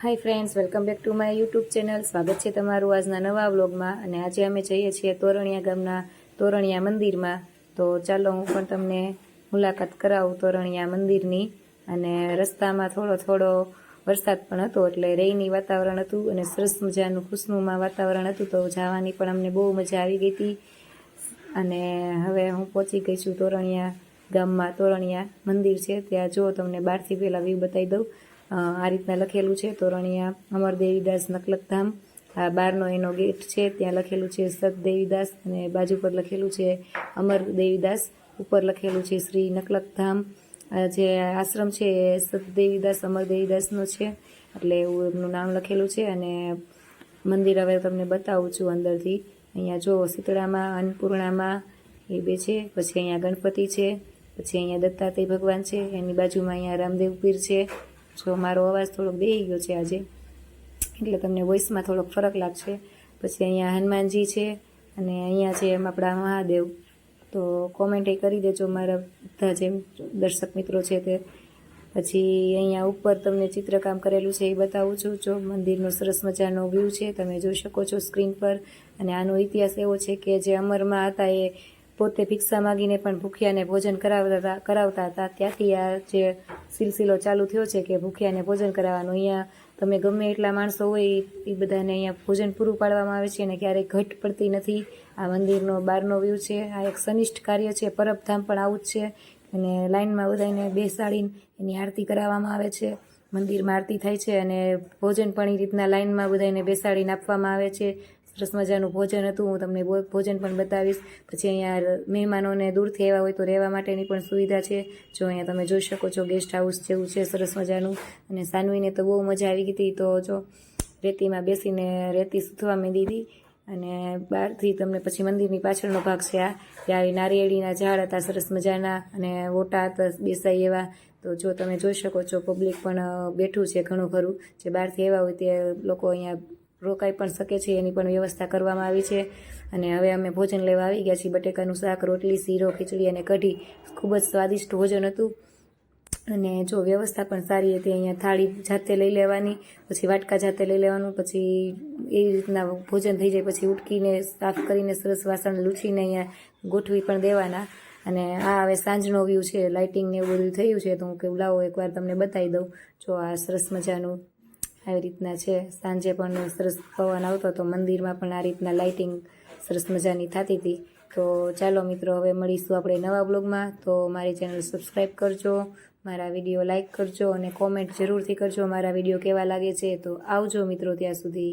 Hi friends, welcome back to my YouTube channel. સ્વાગત છે તમારું આજના નવા વ્લોગમાં. અને આજે અમે જઈએ છીએ તોરણિયા ગામના તોરણિયા મંદિરમાં. તો ચાલો હું પણ તમને મુલાકાત કરાવું તોરણિયા મંદિરની. અને રસ્તામાં થોડો વરસાદ પણ હતો, એટલે રેઈની વાતાવરણ હતું અને સરસ મજાનું ખુશનુમા વાતાવરણ હતું. તો જવાની પણ અમને બહુ મજા આવી ગઈ હતી. અને હવે હું પહોંચી ગઈ છું તોરણિયા ગામમાં. તોરણિયા મંદિર છે ત્યાં જો તમને બહારથી પહેલાં વ્યૂ બતાવી દઉં. આ રીતના લખેલું છે તોરણિયા અમર દેવીદાસ નકલકધામ. આ બહારનો એનો ગેટ છે, ત્યાં લખેલું છે સત દેવીદાસ, અને બાજુ પર લખેલું છે અમર દેવીદાસ. ઉપર લખેલું છે શ્રી નકલકધામ. જે આશ્રમ છે એ સત દેવીદાસ અમર દેવીદાસનો છે, એટલે એવું એમનું નામ લખેલું છે. અને મંદિર હવે તમને બતાવું છું અંદરથી. અહીંયા જો શીતળામાં, અન્નપૂર્ણામાં એ બે છે. પછી અહીંયા ગણપતિ છે, પછી અહીંયા દત્તાત્રેય ભગવાન છે, એની બાજુમાં અહીંયા રામદેવ પીર છે. જો મારો અવાજ થોડોક બેહી ગયો છે આજે, એટલે તમને વોઇસમાં થોડોક ફરક લાગશે. પછી અહીંયા હનુમાનજી છે, અને અહીંયા છે એમ આપણા મહાદેવ. તો કોમેન્ટ કરી દેજો મારા બધા જે દર્શક મિત્રો છે તે. પછી અહીંયા ઉપર તમને ચિત્રકામ કરેલું છે એ બતાવું છું. જો મંદિરનો સરસ મજાનો વ્યૂ છે, તમે જોઈ શકો છો સ્ક્રીન પર. અને આનો ઇતિહાસ એવો છે કે જે અમરમાં હતા એ પોતે ભિક્ષા માગીને પણ ભૂખ્યાને ભોજન કરાવતા હતા. ત્યાંથી આ જે સિલસિલો ચાલુ થયો છે કે ભૂખ્યાને ભોજન કરાવવાનું. અહીંયા તમે ગમે એટલા માણસો હોય એ બધાને અહીંયા ભોજન પૂરું પાડવામાં આવે છે, અને ક્યારેય ઘટ પડતી નથી. આ મંદિરનો બહારનો વ્યૂ છે. આ એક સનિષ્ઠ કાર્ય છે. પરબધામ પણ આવું જ છે. અને લાઇનમાં બધાને બેસાડીને એની આરતી કરાવવામાં આવે છે. મંદિરમાં આરતી થાય છે, અને ભોજન પણ એ રીતના લાઇનમાં બધાને બેસાડીને આપવામાં આવે છે. સરસ મજાનું ભોજન હતું. હું તમને ભોજન પણ બતાવીશ. પછી અહીંયા મહેમાનોને દૂરથી આવ્યા હોય તો રહેવા માટેની પણ સુવિધા છે. જો અહીંયા તમે જોઈ શકો છો ગેસ્ટ હાઉસ જેવું છે સરસ મજાનું. અને સાનવીને તો બહુ મજા આવી ગઈ હતી. તો જો રેતીમાં બેસીને રેતી સૂથવા માંડી હતી. અને બહારથી તમને પછી મંદિરની પાછળનો ભાગ છે. ત્યાં નારિયેળીના ઝાડ હતા સરસ મજાના, અને ઓટા હતા બેસાય એવા. તો જો તમે જોઈ શકો છો પબ્લિક પણ બેઠું છે ઘણું ખરું. જે બહારથી આવ્યા હોય તે લોકો અહીંયા રોકાઈ પણ શકે છે, એની પણ વ્યવસ્થા કરવામાં આવી છે. અને હવે અમે ભોજન લેવા આવી ગયા છીએ. બટેકાનું શાક, રોટલી, શીરો, ખીચડી અને કઢી. ખૂબ જ સ્વાદિષ્ટ ભોજન હતું. અને જો વ્યવસ્થા પણ સારી હતી. અહીંયા થાળી જાતે લઈ લેવાની, પછી વાટકા જાતે લઈ લેવાનું. પછી એવી રીતના ભોજન થઈ જાય પછી ઉટકીને સાફ કરીને સરસ વાસણ લૂછીને અહીંયા ગોઠવી પણ દેવાના. અને આ હવે સાંજનો વ્યૂ છે. લાઇટિંગ ને એવું બધું થયું છે, તો હું કહું લાવો એકવાર તમને બતાવી દઉં. જો આ સરસ મજાનું આવી રીતના છે. સાંજે પણ સરસ પવન આવતો હતો. મંદિરમાં પણ આ રીતના લાઇટિંગ સરસ મજાની થતી હતી. તો ચાલો મિત્રો, હવે મળીશું આપણે નવા બ્લોગમાં. તો મારી ચેનલ સબસ્ક્રાઈબ કરજો, મારા વિડીયો લાઇક કરજો, અને કોમેન્ટ જરૂરથી કરજો મારા વિડીયો કેવા લાગે છે. તો આવજો મિત્રો, ત્યાં સુધી.